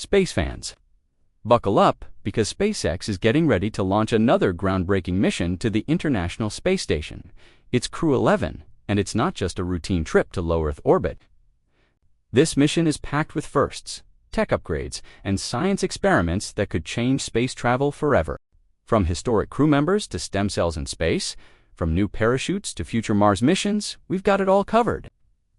Space fans, buckle up because SpaceX is getting ready to launch another groundbreaking mission to the International Space Station. It's Crew-11, and it's not just a routine trip to low Earth orbit. This mission is packed with firsts, tech upgrades, and science experiments that could change space travel forever. From historic crew members to stem cells in space, from new parachutes to future Mars missions, we've got it all covered.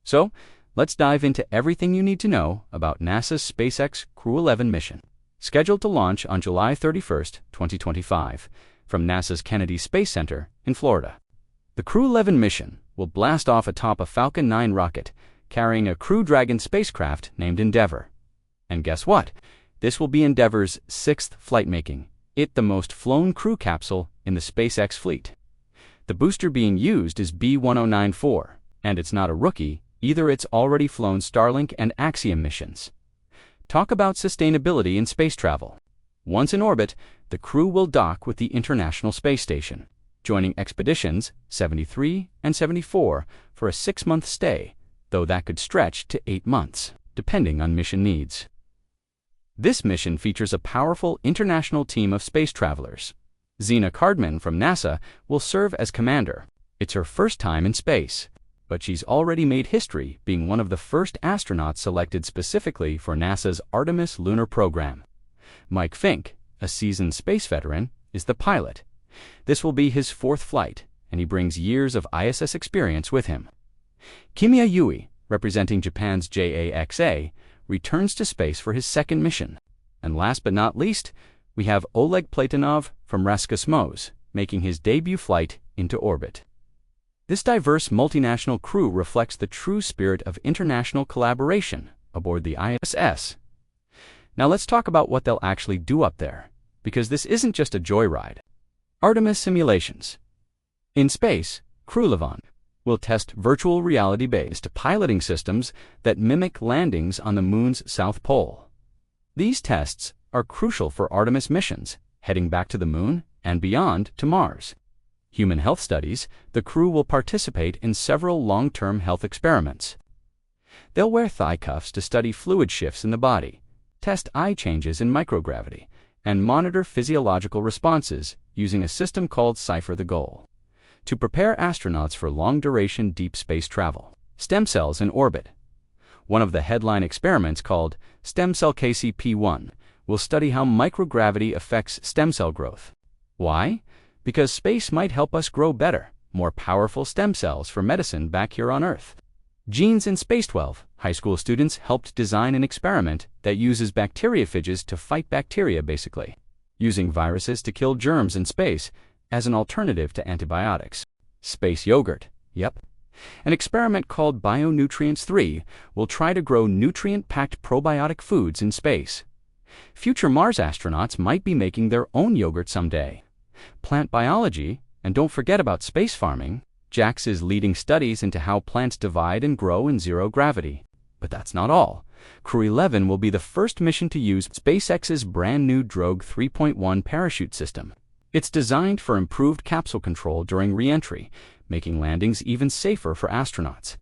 So, let's dive into everything you need to know about NASA's SpaceX Crew-11 mission. Scheduled to launch on July 31st, 2025, from NASA's Kennedy Space Center in Florida. The Crew-11 mission will blast off atop a Falcon 9 rocket, carrying a crewdragon spacecraft named Endeavour. And guess what? This will be Endeavour's sixth flight, making it the most flown crew capsule in the SpaceX fleet. The booster being used is B1094, and it's not a rookie, either. It's already flown Starlink and Axiom missions. Talk about sustainability in space travel. Once in orbit, the crew will dock with the International Space Station, joining expeditions 73 and 74 for a 6-month stay, though that could stretch to 8 months, depending on mission needs. This mission features a powerful international team of space travelers. Zena Cardman from NASA will serve as commander. It's her first time in space, but she's already made history being one of the first astronauts selected specifically for NASA's Artemis lunar program. Mike Fink, a seasoned space veteran, is the pilot. This will be his 4th flight, and he brings years of ISS experience with him. Kimiya Yui, representing Japan's JAXA, returns to space for his 2nd mission. And last but not least, we have Oleg Platonov from Roscosmos, making his debut flight into orbit. This diverse multinational crew reflects the true spirit of international collaboration aboard the ISS. Now let's talk about what they'll actually do up there, because this isn't just a joyride. Artemis simulations. In space, Crew-11 will test virtual reality-based piloting systems that mimic landings on the Moon's south pole. These tests are crucial for Artemis missions, heading back to the Moon and beyond to Mars. Human health studies, the crew will participate in several long-term health experiments. They'll wear thigh cuffs to study fluid shifts in the body, test eye changes in microgravity, and monitor physiological responses using a system called Cypher the Goal. To prepare astronauts for long-duration deep space travel. Stem cells in orbit. One of the headline experiments, called Stem Cell KCP1, will study how microgravity affects stem cell growth. Why? Because space might help us grow better, more powerful stem cells for medicine back here on Earth. Genes in Space. 12 high school students helped design an experiment that uses bacteriophages to fight bacteria, basically, using viruses to kill germs in space as an alternative to antibiotics. Space yogurt. Yep. An experiment called BioNutrients 3 will try to grow nutrient-packed probiotic foods in space. Future Mars astronauts might be making their own yogurt someday. Plant biology, and don't forget about space farming. JAXA is leading studies into how plants divide and grow in zero gravity. But that's not all. Crew-11 will be the first mission to use SpaceX's brand new Drogue 3.1 parachute system. It's designed for improved capsule control during re-entry, making landings even safer for astronauts.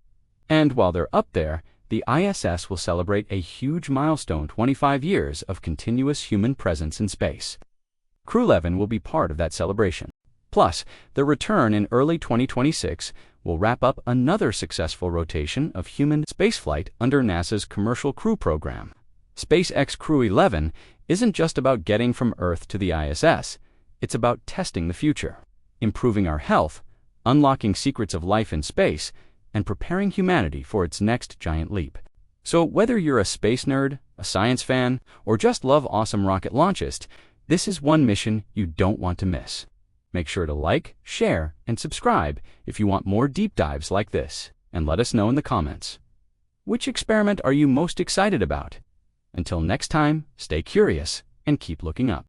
And while they're up there, the ISS will celebrate a huge milestone: 25 years of continuous human presence in space. Crew-11 will be part of that celebration. Plus, the return in early 2026 will wrap up another successful rotation of human spaceflight under NASA's Commercial Crew program. SpaceX Crew-11 isn't just about getting from Earth to the ISS. It's about testing the future, improving our health, unlocking secrets of life in space, and preparing humanity for its next giant leap. So whether you're a space nerd, a science fan, or just love awesome rocket launches, this is one mission you don't want to miss. Make sure to like, share, and subscribe if you want more deep dives like this, and let us know in the comments. Which experiment are you most excited about? Until next time, stay curious and keep looking up.